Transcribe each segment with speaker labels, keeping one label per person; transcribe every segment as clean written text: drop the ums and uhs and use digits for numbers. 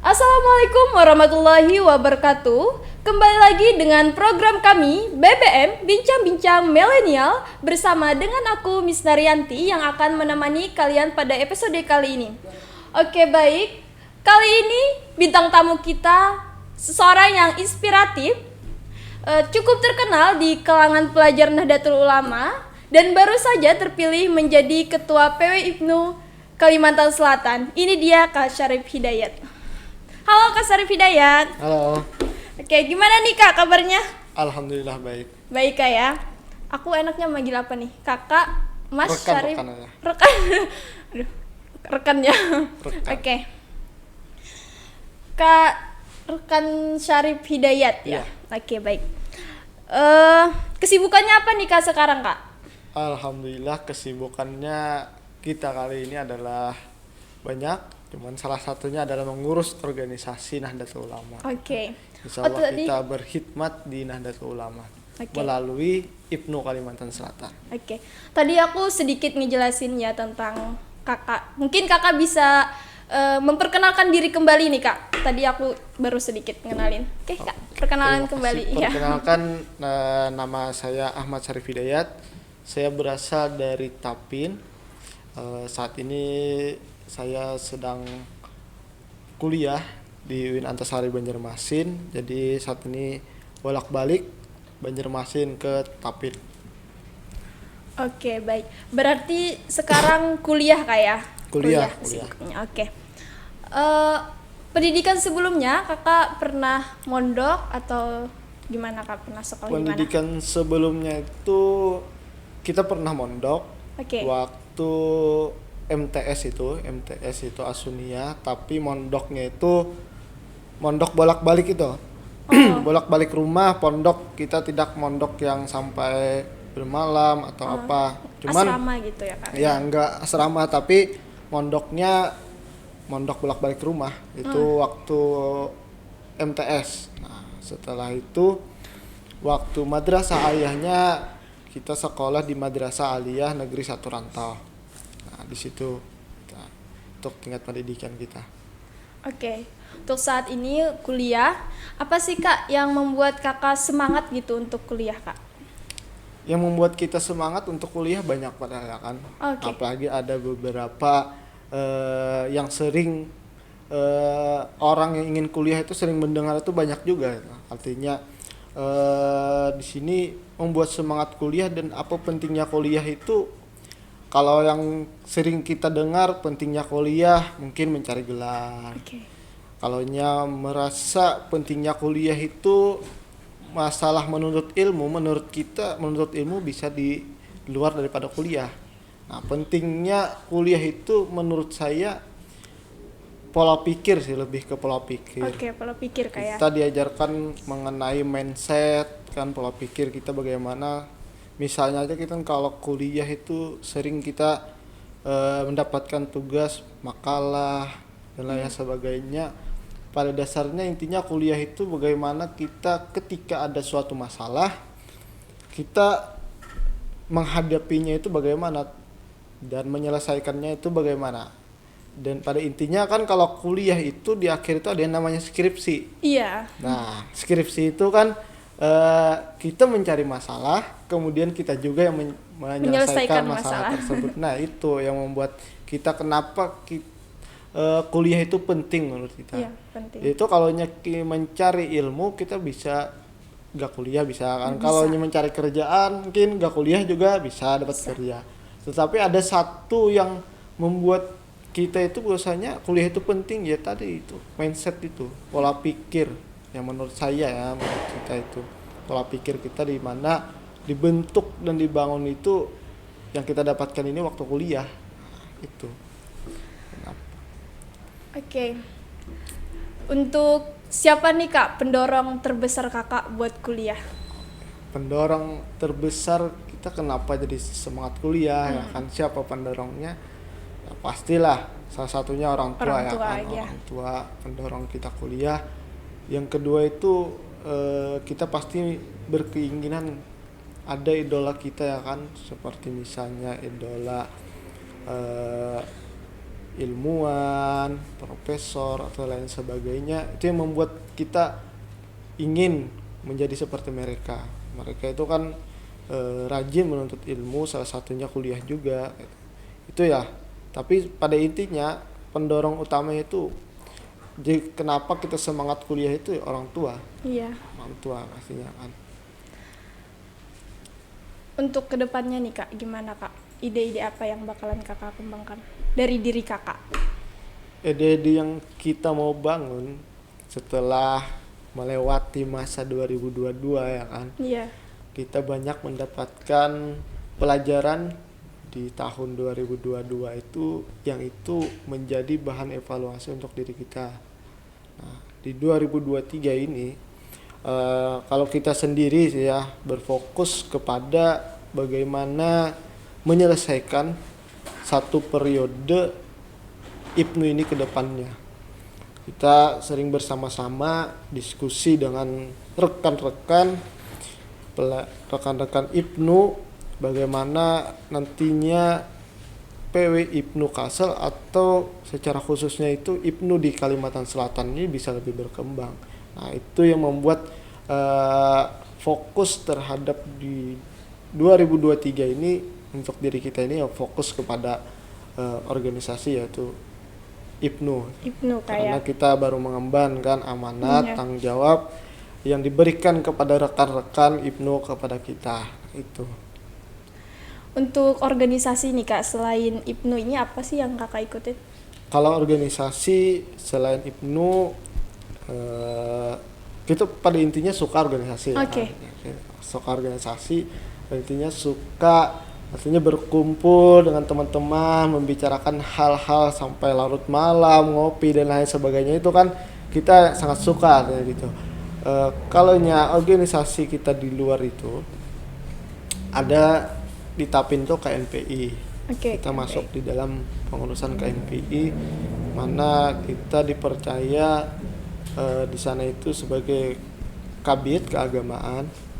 Speaker 1: Assalamualaikum warahmatullahi wabarakatuh. Kembali lagi dengan program kami BBM Bincang-Bincang Milenial bersama dengan aku Miss Naryanti yang akan menemani kalian pada episode kali ini. Oke, baik. Kali ini bintang tamu kita seseorang yang inspiratif, cukup terkenal di kalangan pelajar Nahdlatul Ulama dan baru saja terpilih menjadi Ketua PW IPNU Kalimantan Selatan. Ini dia Kak Syarif Hidayat. Halo Kak Syarif Hidayat.
Speaker 2: Halo.
Speaker 1: Oke, gimana nih Kak kabarnya?
Speaker 2: Alhamdulillah baik.
Speaker 1: Baik Kak ya. Aku enaknya manggil apa nih? Kakak, Mas Syarif.
Speaker 2: Rekan aja.
Speaker 1: Rekan. Aduh, rekannya.
Speaker 2: Rekan.
Speaker 1: Oke. Kak rekan Syarif Hidayat ya.
Speaker 2: Iya.
Speaker 1: Oke, baik. Kesibukannya apa nih Kak sekarang Kak?
Speaker 2: Alhamdulillah kesibukannya kita kali ini adalah banyak. Cuman salah satunya adalah mengurus organisasi Nahdlatul Ulama.
Speaker 1: Oke.
Speaker 2: Insya Allah kita berkhidmat di Nahdlatul Ulama melalui IPNU Kalimantan Selatan.
Speaker 1: Oke. Tadi aku sedikit ngejelasin ya tentang Kakak. Mungkin Kakak bisa memperkenalkan diri kembali nih Kak. Tadi aku baru sedikit kenalin. Oke Kak, perkenalan kembali. Ya.
Speaker 2: Perkenalkan, nama saya Ahmad Syarif Hidayat. Saya berasal dari Tapin. Saat ini saya sedang kuliah di UIN Antasari Banjarmasin. Jadi saat ini bolak-balik Banjarmasin ke Tapin.
Speaker 1: Oke, baik. Berarti sekarang kuliah Kak ya?
Speaker 2: Kuliah.
Speaker 1: Sibuknya. Oke. Pendidikan sebelumnya Kakak pernah mondok atau gimana Kak? Pernah sekolah di mana?
Speaker 2: Pendidikan sebelumnya itu kita pernah mondok.
Speaker 1: Oke.
Speaker 2: Waktu MTS itu Asunia, tapi mondoknya itu mondok bolak-balik itu. Bolak-balik rumah, pondok. Kita tidak mondok yang sampai bermalam atau apa. Cuman
Speaker 1: asrama gitu ya Kak?
Speaker 2: ya enggak asrama, tapi mondoknya mondok bolak-balik rumah. Itu waktu MTS. Nah, setelah itu waktu madrasah ayahnya kita sekolah di Madrasah Aliyah Negeri 1 Rantau. Nah, di situ untuk tingkat pendidikan kita.
Speaker 1: Oke. Untuk saat ini kuliah, apa sih Kak yang membuat Kakak semangat gitu untuk kuliah Kak?
Speaker 2: Yang membuat kita semangat untuk kuliah banyak padahal kan.
Speaker 1: Oke.
Speaker 2: Apalagi ada beberapa yang sering orang yang ingin kuliah itu sering mendengar itu banyak juga. Artinya di sini membuat semangat kuliah dan apa pentingnya kuliah itu. Kalau yang sering kita dengar pentingnya kuliah mungkin mencari gelar.
Speaker 1: Oke.
Speaker 2: Kalaunya merasa pentingnya kuliah itu masalah menurut ilmu bisa di luar daripada kuliah. Nah, pentingnya kuliah itu menurut saya pola pikir sih, lebih ke pola pikir.
Speaker 1: Oke, pola pikir kayak.
Speaker 2: Kita diajarkan mengenai mindset kan, pola pikir kita bagaimana. Misalnya aja kita kalau kuliah itu sering kita mendapatkan tugas makalah dan lain sebagainya. Pada dasarnya intinya kuliah itu bagaimana kita ketika ada suatu masalah kita menghadapinya itu bagaimana dan menyelesaikannya itu bagaimana. Dan pada intinya kan kalau kuliah itu di akhir itu ada yang namanya skripsi.
Speaker 1: Iya.
Speaker 2: Nah, skripsi itu kan kita mencari masalah, kemudian kita juga yang menyelesaikan masalah tersebut. Nah, itu yang membuat kita kenapa kuliah itu penting menurut kita.
Speaker 1: Iya, penting.
Speaker 2: Itu kalau mencari ilmu kita bisa gak kuliah bisa kan. Kalau mencari kerjaan mungkin gak kuliah juga bisa dapat kerja. Tetapi ada satu yang membuat kita itu biasanya kuliah itu penting ya tadi itu mindset itu, pola pikir yang menurut saya ya, menurut kita itu pola pikir kita di mana dibentuk dan dibangun itu yang kita dapatkan ini waktu kuliah. Itu.
Speaker 1: Oke. Untuk siapa nih Kak pendorong terbesar Kakak buat kuliah?
Speaker 2: Pendorong terbesar kita kenapa jadi semangat kuliah ya kan, siapa pendorongnya? Ya, pastilah salah satunya orang tua ya kan, orang tua pendorong kita kuliah. Yang kedua itu kita pasti berkeinginan ada idola kita ya kan, seperti misalnya idola ilmuwan, profesor atau lain sebagainya, itu yang membuat kita ingin menjadi seperti mereka. Mereka itu kan rajin menuntut ilmu, salah satunya kuliah juga. Itu ya. Tapi pada intinya pendorong utamanya itu, jadi kenapa kita semangat kuliah itu ya orang tua.
Speaker 1: Iya.
Speaker 2: Orang tua pastinya kan.
Speaker 1: Untuk kedepannya nih Kak, gimana Kak? Ide-ide apa yang bakalan Kakak kembangkan dari diri Kakak?
Speaker 2: Ide-ide yang kita mau bangun setelah melewati masa 2022 ya kan.
Speaker 1: Iya.
Speaker 2: Kita banyak mendapatkan pelajaran di tahun 2022 itu menjadi bahan evaluasi untuk diri kita. Nah, di 2023 ini kalau kita sendiri ya berfokus kepada bagaimana menyelesaikan satu periode IPNU ini ke depannya. Kita sering bersama-sama diskusi dengan rekan-rekan IPNU bagaimana nantinya PW IPNU Kalsel atau secara khususnya itu IPNU di Kalimantan Selatan ini bisa lebih berkembang. Nah, itu yang membuat fokus terhadap di 2023 ini untuk diri kita ini ya fokus kepada organisasi yaitu IPNU. Karena kita baru mengemban amanat tanggung jawab yang diberikan kepada rekan-rekan IPNU kepada kita itu.
Speaker 1: Untuk organisasi nih Kak, selain IPNU ini apa sih yang Kakak ikutin?
Speaker 2: Kalau organisasi selain IPNU, kita pada intinya suka organisasi.
Speaker 1: Oke.
Speaker 2: Suka organisasi, intinya suka artinya berkumpul dengan teman-teman, membicarakan hal-hal sampai larut malam, ngopi dan lain sebagainya, itu kan kita sangat suka gitu. Kalau organisasi kita di luar itu ada di Tapinto KNPI. Kita masuk di dalam pengurusan KNPI, mana kita dipercaya di sana itu sebagai kabid keagamaan.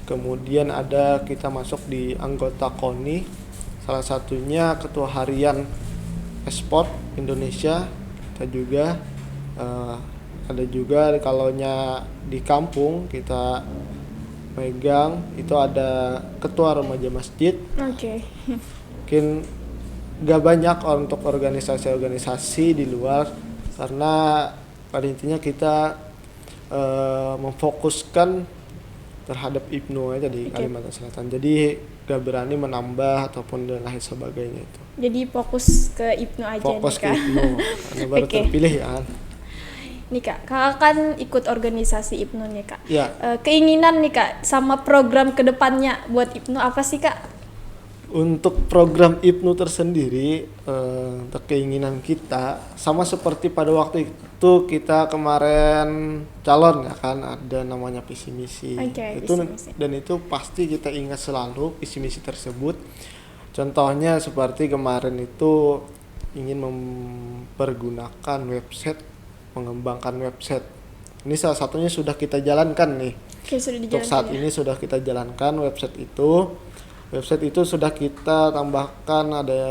Speaker 2: Kemudian kita masuk di anggota KONI, salah satunya ketua harian Esport Indonesia. Kita juga ada juga kalau di kampung kita megang itu ada ketua remaja masjid. Mungkin gak banyak untuk organisasi-organisasi di luar, karena pada intinya kita memfokuskan terhadap IPNU aja di Kalimantan Selatan. Jadi gak berani menambah ataupun dan lain sebagainya itu.
Speaker 1: Jadi fokus ke IPNU aja nih Kak.
Speaker 2: Fokus ke IPNU karena baru terpilih ya.
Speaker 1: Nih Kak, Kakak kan ikut organisasi IPNU nih Kak.
Speaker 2: Ya.
Speaker 1: Keinginan nih Kak sama program kedepannya buat IPNU apa sih Kak?
Speaker 2: Untuk program IPNU tersendiri, keinginan kita sama seperti pada waktu itu kita kemarin calon ya kan, ada namanya visi misi. Dan itu pasti kita ingat selalu visi misi tersebut. Contohnya seperti kemarin itu ingin mempergunakan website, mengembangkan website. Ini salah satunya sudah kita jalankan nih. Untuk saat ini sudah kita jalankan website itu. Website itu sudah kita tambahkan ada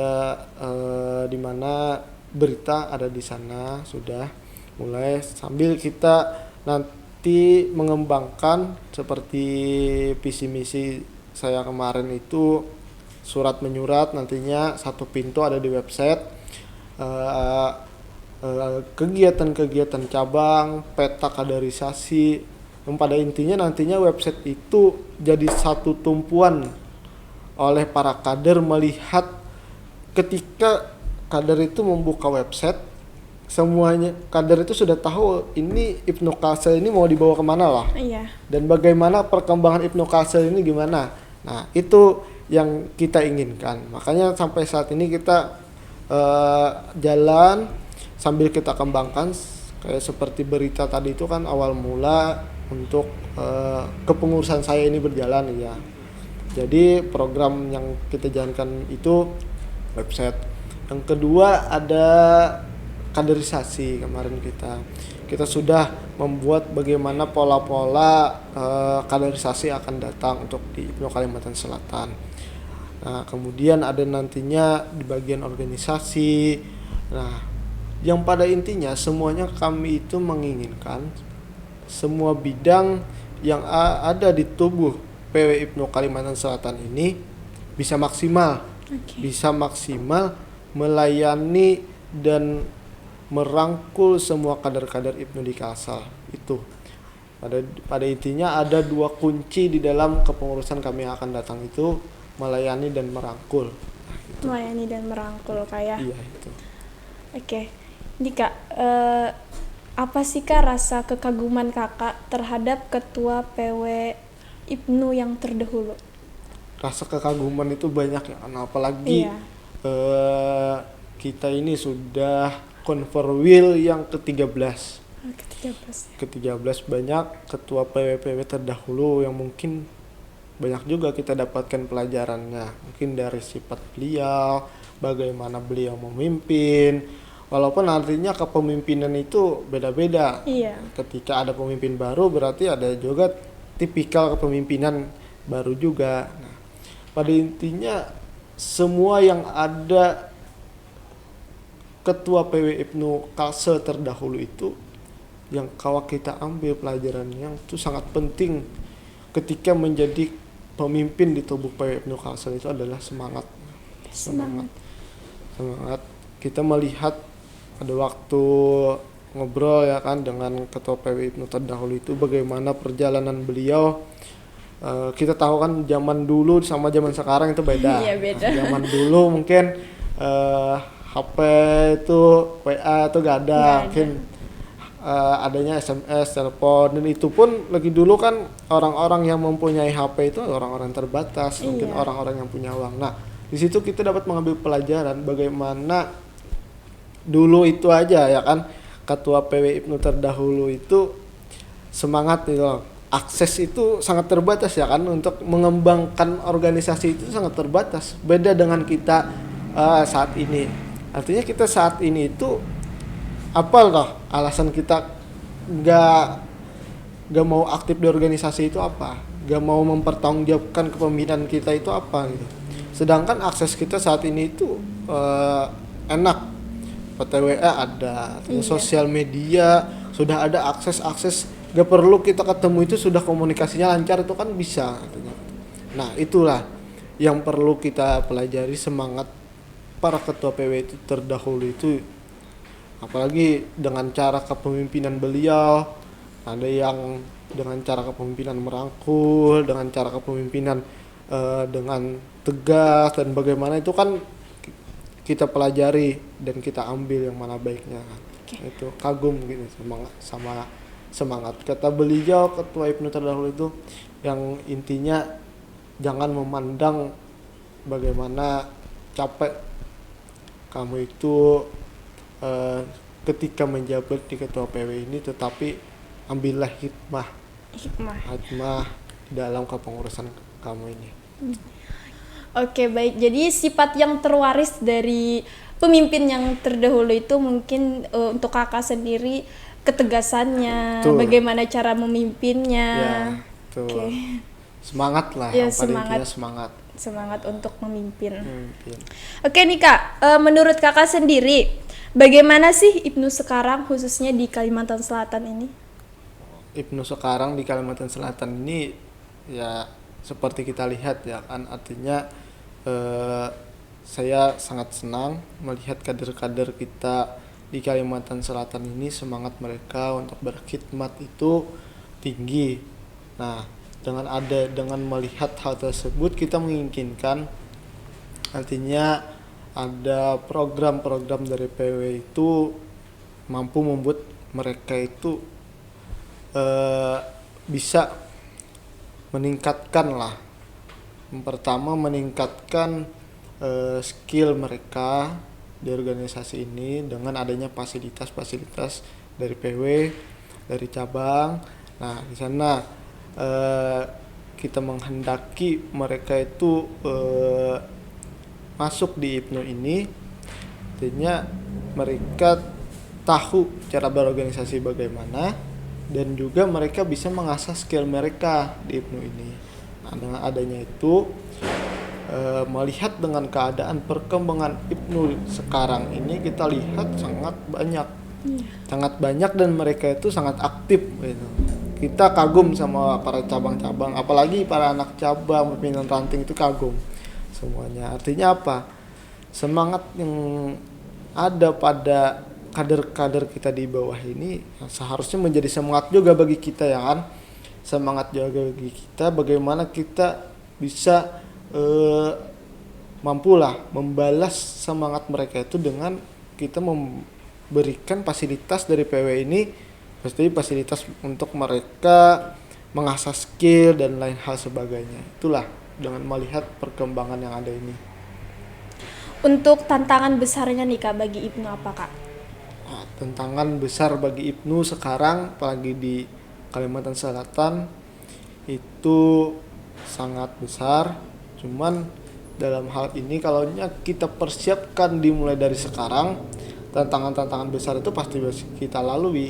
Speaker 2: di mana berita ada di sana, sudah mulai sambil kita nanti mengembangkan seperti visi misi saya kemarin itu surat menyurat, nantinya satu pintu ada di website, kegiatan-kegiatan cabang, peta kaderisasi, yang pada intinya nantinya website itu jadi satu tumpuan oleh para kader, melihat ketika kader itu membuka website, semuanya kader itu sudah tahu ini IPNU Kalsel ini mau dibawa kemana lah. Dan bagaimana perkembangan IPNU Kalsel ini gimana. Nah, itu yang kita inginkan. Makanya sampai saat ini kita jalan sambil kita kembangkan, kayak seperti berita tadi itu kan awal mula untuk kepengurusan saya ini berjalan ya. Jadi program yang kita jalankan itu website. Yang kedua ada kaderisasi. Kemarin kita sudah membuat bagaimana pola-pola kaderisasi akan datang untuk di IPNU Kalimantan Selatan. Nah, kemudian ada nantinya di bagian organisasi Nah, yang pada intinya semuanya kami itu menginginkan semua bidang yang ada di tubuh PW Ibnu Kalimantan Selatan ini bisa maksimal, bisa maksimal melayani dan merangkul semua kader-kader Ibnu di Kalsel itu. Pada intinya ada dua kunci di dalam kepengurusan kami yang akan datang itu, melayani dan merangkul.
Speaker 1: Melayani dan merangkul kayak.
Speaker 2: Iya itu.
Speaker 1: Oke. Ini Kak, apa sih Kak rasa kekaguman Kakak terhadap ketua PW Ibnu yang terdahulu?
Speaker 2: Rasa kekaguman itu banyak ya, apalagi
Speaker 1: Iya.
Speaker 2: Kita ini sudah Converwheel yang ke-13. Ke-13 banyak ketua PW-PW terdahulu yang mungkin banyak juga kita dapatkan pelajarannya. Mungkin dari sifat beliau, bagaimana beliau memimpin. Walaupun artinya kepemimpinan itu beda-beda.
Speaker 1: Iya.
Speaker 2: Ketika ada pemimpin baru berarti ada juga tipikal kepemimpinan baru juga. Nah, pada intinya semua yang ada ketua PW Ibnu Kalsel terdahulu itu yang kalau kita ambil pelajaran yang itu sangat penting ketika menjadi pemimpin di tubuh PW Ibnu Kalsel itu adalah semangat. Kita melihat pada waktu ngobrol ya kan dengan ketua PW Ibnu terdahulu itu bagaimana perjalanan beliau. Kita tahu kan zaman dulu sama zaman sekarang itu beda.
Speaker 1: Iya, beda.
Speaker 2: Zaman dulu mungkin HP itu WA itu gak ada. Mungkin adanya SMS, telepon, dan itu pun lagi dulu kan orang-orang yang mempunyai HP itu orang-orang terbatas, mungkin orang-orang yang punya uang. Nah, di situ kita dapat mengambil pelajaran bagaimana dulu itu aja ya kan ketua PW Ibnu terdahulu itu semangat gitu loh. Akses itu sangat terbatas ya kan, untuk mengembangkan organisasi itu sangat terbatas. Beda dengan kita saat ini. Artinya kita saat ini itu apa loh alasan kita gak mau aktif di organisasi itu apa? Gak mau mempertanggungjawabkan kepemimpinan kita itu apa gitu. Sedangkan akses kita saat ini itu enak. PTWA ada, sosial media sudah ada akses, gak perlu kita ketemu itu sudah komunikasinya lancar itu kan bisa. Nah itulah yang perlu kita pelajari, semangat para ketua PW itu terdahulu itu, apalagi dengan cara kepemimpinan beliau. Ada yang dengan cara kepemimpinan merangkul, dengan cara kepemimpinan dengan tegas, dan bagaimana itu kan kita pelajari dan kita ambil yang mana baiknya. Itu kagum gitu sama semangat kata beliau ketua Ibnu terdahulu itu, yang intinya jangan memandang bagaimana capek kamu itu ketika menjabat di ketua PW ini, tetapi ambillah hikmah dalam kepengurusan kamu ini.
Speaker 1: Oke, baik. Jadi sifat yang terwaris dari pemimpin yang terdahulu itu mungkin untuk kakak sendiri ketegasannya, bagaimana cara memimpinnya.
Speaker 2: Ya,
Speaker 1: Oke.
Speaker 2: Semangat lah,
Speaker 1: Ya,
Speaker 2: yang paling intinya
Speaker 1: semangat untuk memimpin.
Speaker 2: Memimpin.
Speaker 1: Oke nih Kak, menurut kakak sendiri, bagaimana sih Ibnu sekarang khususnya di Kalimantan Selatan ini?
Speaker 2: Ibnu sekarang di Kalimantan Selatan ini ya seperti kita lihat ya kan, artinya saya sangat senang melihat kader-kader kita di Kalimantan Selatan ini, semangat mereka untuk berkhidmat itu tinggi. Nah, dengan melihat hal tersebut kita menginginkan artinya ada program-program dari PW itu mampu membuat mereka itu bisa meningkatkan lah. Pertama, meningkatkan skill mereka di organisasi ini dengan adanya fasilitas-fasilitas dari PW, dari cabang. Nah, di sana kita menghendaki mereka itu masuk di Ibnu ini, artinya mereka tahu cara berorganisasi bagaimana, dan juga mereka bisa mengasah skill mereka di Ibnu ini. Nah, dengan adanya itu melihat dengan keadaan perkembangan IPNU sekarang ini, kita lihat sangat banyak dan mereka itu sangat aktif gitu. Kita kagum sama para cabang-cabang, apalagi para anak cabang, pimpinan ranting itu kagum semuanya. Artinya apa? Semangat yang ada pada kader-kader kita di bawah ini seharusnya menjadi semangat juga bagi kita, ya kan? Semangat juga bagi kita bagaimana kita bisa mampulah membalas semangat mereka itu dengan kita memberikan fasilitas dari PW ini, pasti fasilitas untuk mereka mengasah skill dan lain hal sebagainya. Itulah dengan melihat perkembangan yang ada ini.
Speaker 1: Untuk tantangan besarnya nih Kak bagi IPNU apa Kak?
Speaker 2: Nah, tantangan besar bagi IPNU sekarang apalagi di Kalimantan Selatan itu sangat besar. Cuman dalam hal ini kalau kita persiapkan dimulai dari sekarang, tantangan-tantangan besar itu pasti kita lalui.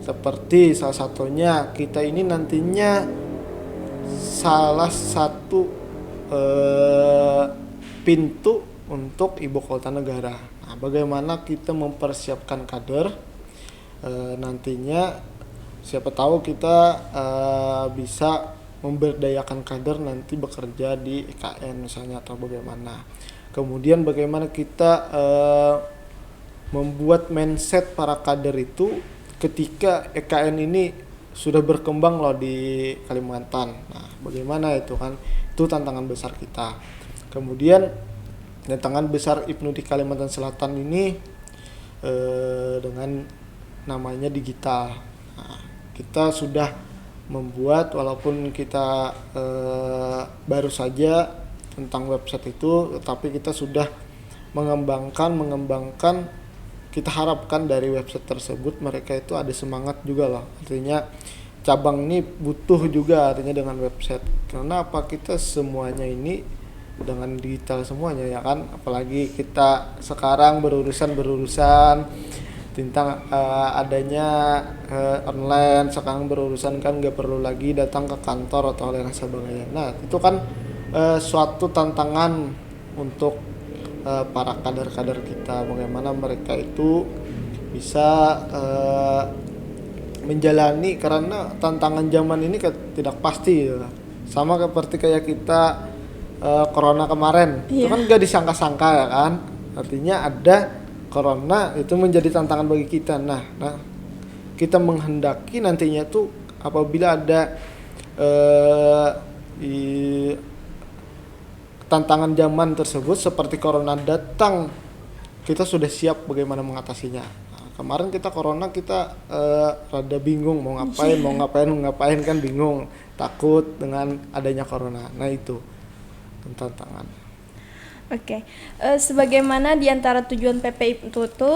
Speaker 2: Seperti salah satunya kita ini nantinya salah satu pintu untuk ibu kota negara. Nah, bagaimana kita mempersiapkan kader nantinya, siapa tahu kita bisa memberdayakan kader nanti bekerja di IKN misalnya atau bagaimana. Kemudian bagaimana kita membuat mindset para kader itu ketika IKN ini sudah berkembang loh di Kalimantan. Nah, bagaimana itu kan? Itu tantangan besar kita. Kemudian tantangan besar IPNU di Kalimantan Selatan ini dengan namanya digital. Nah, kita sudah membuat, walaupun kita baru saja tentang website itu, tetapi kita sudah mengembangkan. Kita harapkan dari website tersebut mereka itu ada semangat juga loh. Artinya cabang ini butuh juga artinya dengan website. Karena apa, kita semuanya ini dengan digital semuanya, ya kan? Apalagi kita sekarang berurusan tentang adanya online. Sekarang berurusan kan gak perlu lagi datang ke kantor atau lain sebagainya. Nah, itu kan suatu tantangan untuk para kader-kader kita, bagaimana mereka itu bisa menjalani, karena tantangan zaman ini tidak pasti ya. Sama seperti kayak kita corona kemarin, itu kan gak disangka-sangka, ya kan? Artinya ada corona itu menjadi tantangan bagi kita. Nah kita menghendaki nantinya tuh apabila ada tantangan zaman tersebut seperti corona datang, kita sudah siap bagaimana mengatasinya. Nah, kemarin kita corona kita rada bingung mau ngapain kan bingung, takut dengan adanya corona. Nah, itu tantangan.
Speaker 1: Oke. Sebagaimana di antara tujuan PP IPNU itu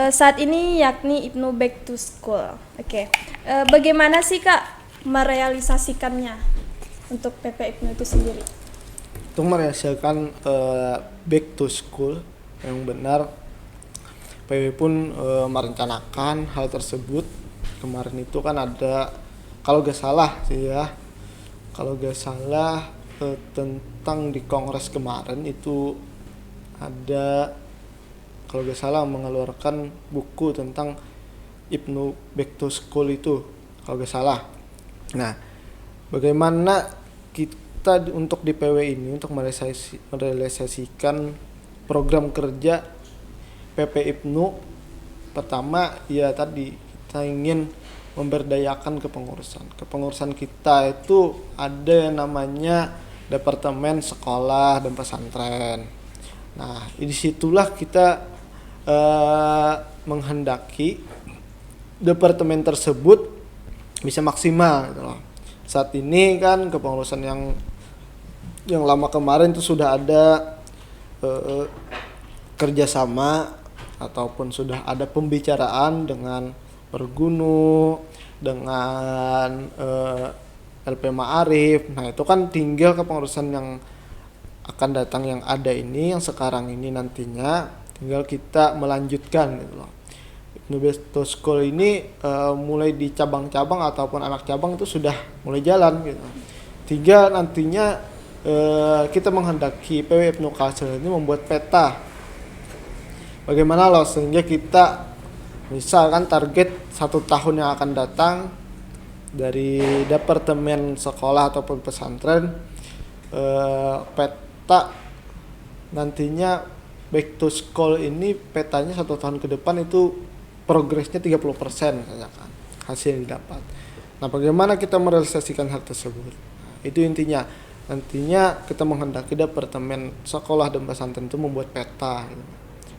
Speaker 1: saat ini yakni IPNU Back to School. Oke. Bagaimana sih Kak merealisasikannya untuk PP IPNU itu sendiri?
Speaker 2: Untuk merealisasikan back to school yang benar, PW pun merencanakan hal tersebut. Kemarin itu kan ada, kalau gak salah tentang di kongres kemarin itu ada, kalau gak salah mengeluarkan buku tentang IPNU Back to School itu, kalau gak salah. Nah, bagaimana kita untuk di PW ini untuk merealisasikan program kerja PP IPNU, pertama ya tadi kita ingin memberdayakan kepengurusan kita itu ada yang namanya Departemen Sekolah dan Pesantren. Nah, disitulah kita menghendaki departemen tersebut bisa maksimal gitu loh. Saat ini kan kepengurusan yang lama kemarin itu sudah ada kerjasama ataupun sudah ada pembicaraan dengan Pergunu, dengan LP Ma'arif. Nah, itu kan tinggal kepengurusan yang akan datang yang ada ini, yang sekarang ini nantinya tinggal kita melanjutkan gitu loh. IPNU Back to School ini mulai di cabang-cabang ataupun anak cabang itu sudah mulai jalan gitu. Tinggal nantinya kita menghendaki PW Ibnu Kalsel ini membuat peta bagaimana loh sehingga kita misalkan target 1 tahun yang akan datang dari departemen sekolah ataupun pesantren, peta nantinya back to school ini petanya 1 tahun ke depan itu progresnya 30% misalkan hasil yang didapat. Nah, bagaimana kita merealisasikan hal tersebut? Nah, itu intinya. Nantinya kita menghendaki departemen sekolah dan pesantren itu membuat peta.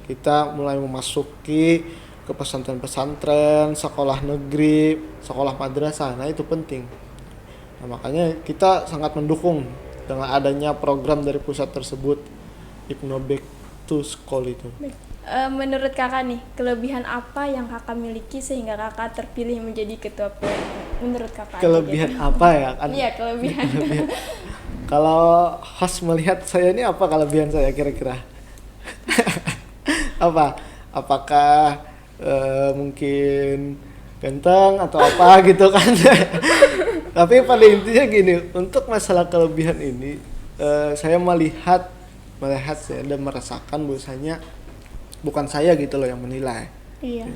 Speaker 2: Kita mulai memasuki ke pesantren-pesantren, sekolah negeri, sekolah madrasah. Nah, itu penting. Nah, makanya kita sangat mendukung dengan adanya program dari pusat tersebut, Ibnu Back to School itu.
Speaker 1: Menurut kakak nih, kelebihan apa yang kakak miliki sehingga kakak terpilih menjadi ketua PWM? Menurut kakak
Speaker 2: Kelebihan
Speaker 1: aja, gitu.
Speaker 2: apa ya?
Speaker 1: Iya, kelebihan.
Speaker 2: Kalau host melihat saya ini apa kelebihan saya kira-kira? Apa? Apakah mungkin ganteng atau apa gitu kan? Tapi pada intinya gini, untuk masalah kelebihan ini saya melihat saya dan merasakan bahwasanya bukan saya gitu loh yang menilai.
Speaker 1: Iya.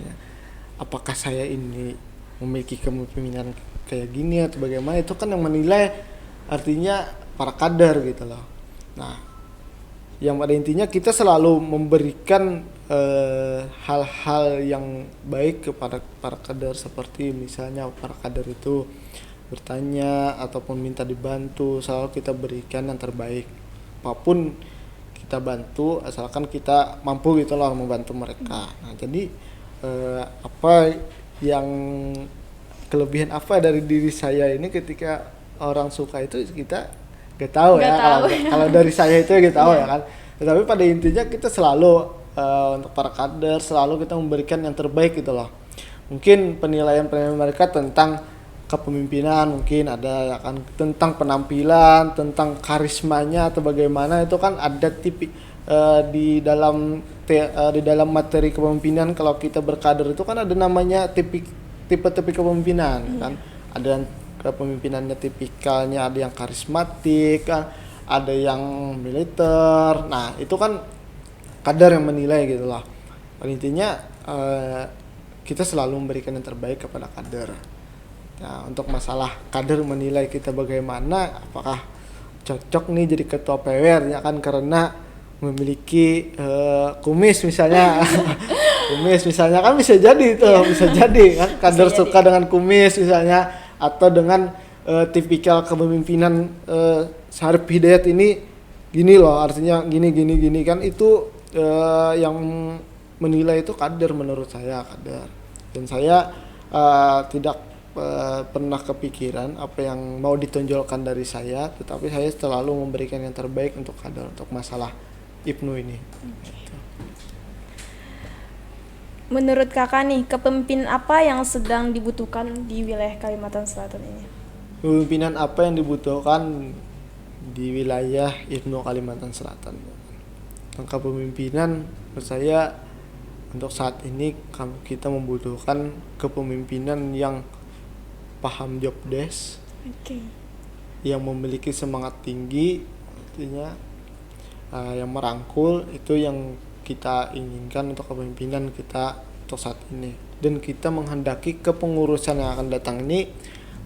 Speaker 2: Apakah saya ini memiliki kepemimpinan kayak gini atau bagaimana, itu kan yang menilai artinya para kader gitu loh. Nah, yang pada intinya kita selalu memberikan hal-hal yang baik kepada para kader, seperti misalnya para kader itu bertanya ataupun minta dibantu, selalu kita berikan yang terbaik. Apapun kita bantu asalkan kita mampu gitu loh membantu mereka. Nah, jadi apa yang kelebihan apa dari diri saya ini ketika orang suka itu kita gak tahu ya. Kalau dari saya itu gak tahu ya kan. Tetapi pada intinya kita selalu untuk para kader selalu kita memberikan yang terbaik gitu loh. Mungkin penilaian mereka tentang kepemimpinan mungkin ada ya kan, tentang penampilan, tentang karismanya atau bagaimana, itu kan ada di dalam materi kepemimpinan. Kalau kita berkader itu kan ada namanya tipe-tipe kepemimpinan kan. Ada yang kepemimpinannya tipikalnya, ada yang karismatik kan, ada yang militer. Nah, itu kan kader yang menilai gitu lah. Intinya kita selalu memberikan yang terbaik kepada kader. Nah, untuk masalah kader menilai kita bagaimana, apakah cocok nih jadi ketua PWR ya kan, karena memiliki kumis misalnya. Kumis misalnya kan bisa jadi itu, bisa jadi kan kader suka dengan kumis misalnya, atau dengan tipikal kepemimpinan Syarif Hidayat ini gini loh, artinya gini kan, itu yang menilai itu kader menurut saya, kader. Dan saya tidak pernah kepikiran apa yang mau ditonjolkan dari saya, tetapi saya selalu memberikan yang terbaik untuk kader, untuk masalah Ibnu ini.
Speaker 1: Menurut kakak nih, kepemimpinan apa yang sedang dibutuhkan di wilayah Kalimantan Selatan ini?
Speaker 2: Kepemimpinan apa yang dibutuhkan di wilayah Ibnu Kalimantan Selatan? Kepemimpinan menurut saya untuk saat ini kita membutuhkan kepemimpinan yang paham job desk, yang memiliki semangat tinggi, artinya yang merangkul, itu yang kita inginkan untuk kepemimpinan kita untuk saat ini. Dan kita menghendaki kepengurusan yang akan datang ini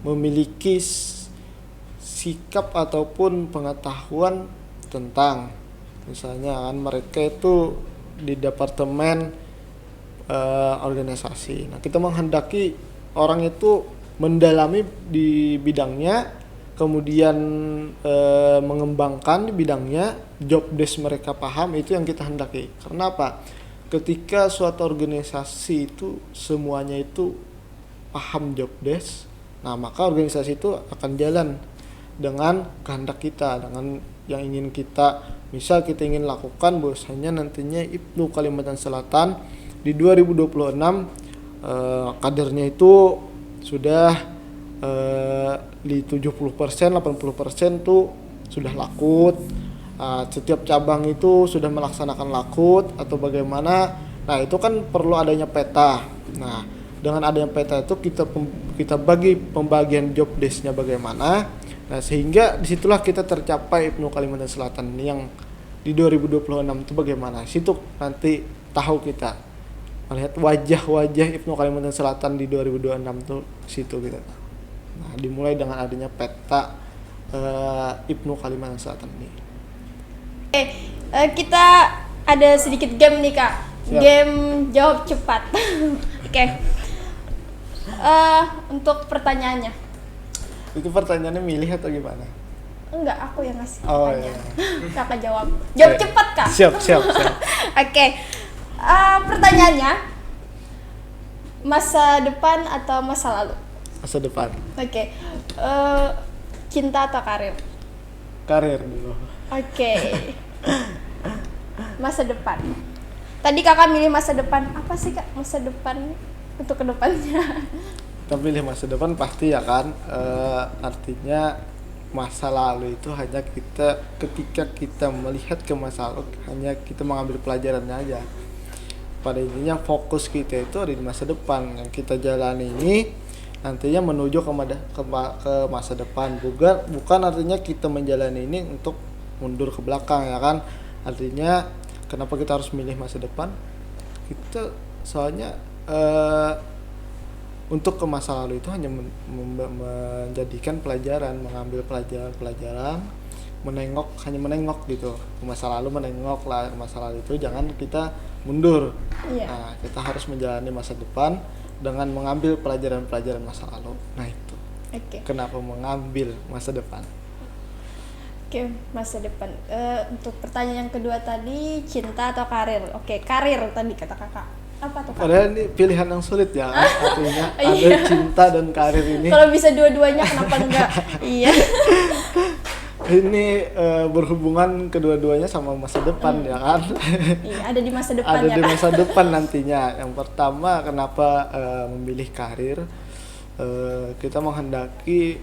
Speaker 2: memiliki sikap ataupun pengetahuan tentang misalnya kan mereka itu di departemen organisasi. Nah, kita menghendaki orang itu mendalami di bidangnya, kemudian mengembangkan di bidangnya, job desk mereka paham, itu yang kita hendaki. Karena apa? Ketika suatu organisasi itu semuanya itu paham job desk, nah maka organisasi itu akan jalan dengan kehendak kita, dengan yang ingin kita, misal kita ingin lakukan bahwasanya nantinya Ibnu Kalimantan Selatan di 2026 kadernya itu sudah di 70%, 80% tuh sudah lakut. Setiap cabang itu sudah melaksanakan lakut atau bagaimana. Nah, itu kan perlu adanya peta. Nah, dengan adanya peta itu kita bagi pembagian job desk-nya bagaimana. Nah, sehingga disitulah kita tercapai IPNU Kalimantan Selatan ini yang di 2026 itu bagaimana. Situ nanti tahu kita melihat wajah-wajah IPNU Kalimantan Selatan di 2026 tuh situ kita. Nah, dimulai dengan adanya peta IPNU Kalimantan Selatan ini.
Speaker 1: Kita ada sedikit game nih Kak.
Speaker 2: Siap.
Speaker 1: Game jawab cepat. Oke. Untuk pertanyaannya.
Speaker 2: Itu pertanyaannya milih atau gimana?
Speaker 1: Enggak, aku yang ngasih
Speaker 2: Oh,
Speaker 1: pertanyaan.
Speaker 2: iya.
Speaker 1: Kakak jawab. Jawab
Speaker 2: Iya.
Speaker 1: cepat Kak.
Speaker 2: Siap.
Speaker 1: Oke. Pertanyaannya, masa depan atau masa lalu?
Speaker 2: Masa depan.
Speaker 1: Oke. Cinta atau karir?
Speaker 2: Karir dulu.
Speaker 1: Oke. Masa depan. Tadi Kakak milih masa depan. Apa sih Kak masa depan untuk kedepannya?
Speaker 2: Kita pilih masa depan pasti ya kan. Artinya masa lalu itu hanya kita ketika kita melihat ke masa lalu hanya kita mengambil pelajarannya aja. Pada intinya fokus kita itu ada di masa depan yang kita jalani ini nantinya menuju ke masa depan. Bukan artinya kita menjalani ini untuk mundur ke belakang ya kan. Artinya kenapa kita harus milih masa depan? Kita soalnya untuk ke masa lalu itu hanya menjadikan pelajaran, mengambil pelajaran, hanya menengok gitu ke masa lalu, menengok lah ke masa lalu itu, jangan kita mundur.
Speaker 1: Iya.
Speaker 2: Nah, kita harus menjalani masa depan dengan mengambil pelajaran masa lalu. Nah itu
Speaker 1: Oke.
Speaker 2: kenapa mengambil masa depan.
Speaker 1: Oke, masa depan. Untuk pertanyaan yang kedua tadi, cinta atau karir? Oke, karir tadi kata Kakak. Apa tuh Kak?
Speaker 2: Padahal ini pilihan yang sulit ya, artinya ada
Speaker 1: Iya.
Speaker 2: cinta dan karir ini.
Speaker 1: Kalau bisa dua-duanya kenapa enggak? Iya.
Speaker 2: Ini berhubungan kedua-duanya sama masa depan ya kan.
Speaker 1: Iya, ada di masa depan
Speaker 2: Ada
Speaker 1: ya
Speaker 2: di
Speaker 1: Kak.
Speaker 2: masa depan nantinya. Yang pertama kenapa memilih karir, kita menghendaki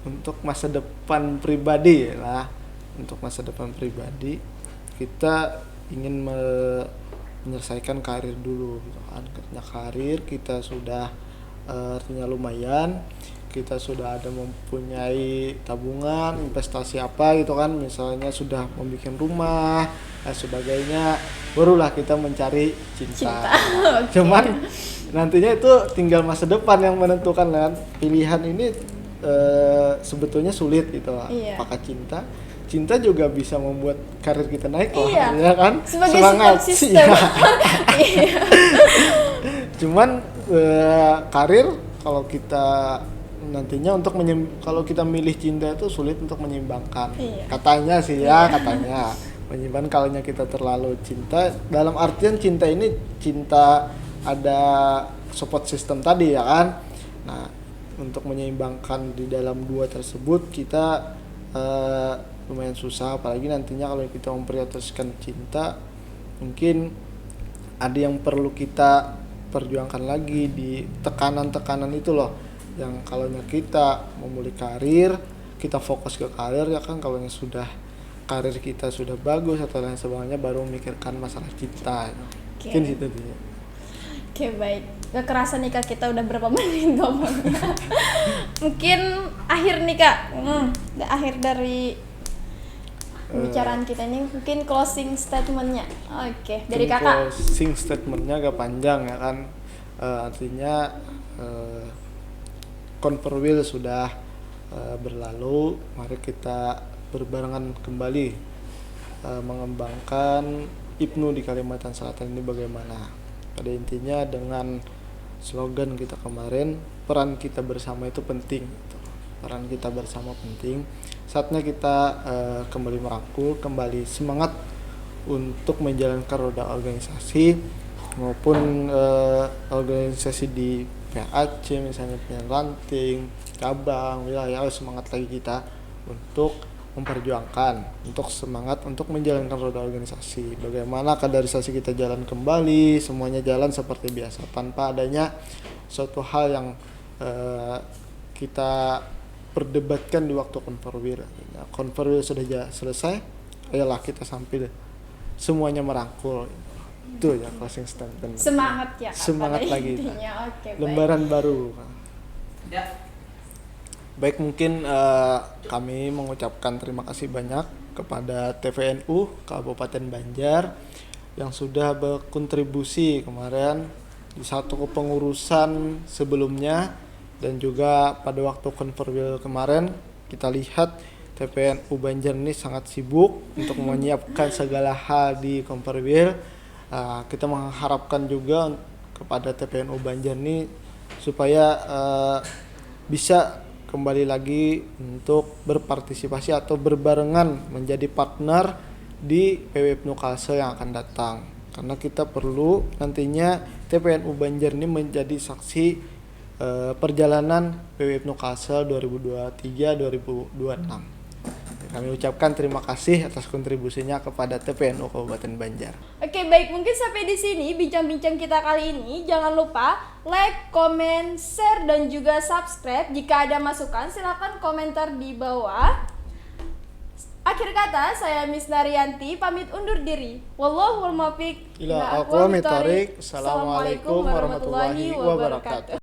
Speaker 2: untuk masa depan pribadi lah. Untuk masa depan pribadi kita ingin menyelesaikan karir dulu gitu kan. Karena karir kita sudah artinya lumayan, kita sudah ada mempunyai tabungan, investasi apa gitu kan, misalnya sudah membuat rumah dan sebagainya, barulah kita mencari cinta.
Speaker 1: Oke.
Speaker 2: Cuman nantinya itu tinggal masa depan yang menentukan kan. Pilihan ini sebetulnya sulit gitu lah.
Speaker 1: Iya.
Speaker 2: Apakah cinta juga bisa membuat karir kita naik loh,
Speaker 1: Iya.
Speaker 2: ya kan?
Speaker 1: Sebagai
Speaker 2: Semangat.
Speaker 1: support system.
Speaker 2: Iya.
Speaker 1: Iya.
Speaker 2: Cuman karir kalau kita nantinya kalau kita milih cinta itu sulit untuk menyeimbangkan.
Speaker 1: Iya.
Speaker 2: Katanya sih ya, katanya menyeimbangkan kalau kita terlalu cinta, dalam artian cinta ini cinta ada support system tadi ya kan. Nah, untuk menyeimbangkan di dalam dua tersebut kita lumayan susah, apalagi nantinya kalau kita memprioritaskan cinta, mungkin ada yang perlu kita perjuangkan lagi di tekanan-tekanan itu loh, yang kalau kita memulih karir, kita fokus ke karir ya kan. Kalau sudah karir kita sudah bagus atau lain sebagainya, baru memikirkan masalah cinta.
Speaker 1: Oke.
Speaker 2: Mungkin situ dia.
Speaker 1: Oke, baik. Gak kerasa nih Kak, kita udah berapa menit ngomongnya. Mungkin akhir nih Kak. Akhir dari pembicaraan kita ini, mungkin closing statementnya. Oke, dari Kakak.
Speaker 2: Closing statementnya agak panjang ya kan. Artinya Conferwheel sudah berlalu, mari kita berbarengan kembali mengembangkan IPNU di Kalimantan Selatan ini bagaimana. Pada intinya dengan slogan kita kemarin, peran kita bersama itu penting. Peran kita bersama penting. Saatnya kita kembali merangkul, kembali semangat untuk menjalankan roda organisasi maupun organisasi di PAC, misalnya punya ranting, cabang, wilayah, semangat lagi kita untuk memperjuangkan, untuk semangat untuk menjalankan roda organisasi. Bagaimana kaderisasi kita jalan kembali, semuanya jalan seperti biasa tanpa adanya suatu hal yang kita perdebatkan di waktu Conferwheel. Conferwheel sudah selesai, ayolah kita sambil semuanya merangkul. Itu ya closing statement.
Speaker 1: Semangat ya Kak,
Speaker 2: Semangat
Speaker 1: pada
Speaker 2: lagi.
Speaker 1: intinya. Oke, baik.
Speaker 2: Lembaran baru.
Speaker 3: Ya.
Speaker 2: Baik, mungkin kami mengucapkan terima kasih banyak kepada TPNU Kabupaten Banjar yang sudah berkontribusi kemarin di satu kepengurusan sebelumnya, dan juga pada waktu konferwil kemarin kita lihat TPNU Banjar ini sangat sibuk untuk menyiapkan segala hal di konferwil. Kita mengharapkan juga kepada TPNU Banjar ini supaya bisa kembali lagi untuk berpartisipasi atau berbarengan menjadi partner di PWIPNU Kalsel yang akan datang, karena kita perlu nantinya TPNU Banjar ini menjadi saksi perjalanan PWIPNU Kalsel 2023-2026. Kami ucapkan terima kasih atas kontribusinya kepada TPNU Kabupaten Banjar.
Speaker 1: Oke, baik, mungkin sampai di sini bincang-bincang kita kali ini. Jangan lupa like, comment, share, dan juga subscribe. Jika ada masukan, silakan komentar di bawah. Akhir kata, saya Miss Narianti pamit undur diri. Wallahul muwaffiq
Speaker 2: Ila aqwamit thoriq. Assalamualaikum warahmatullahi wabarakatuh.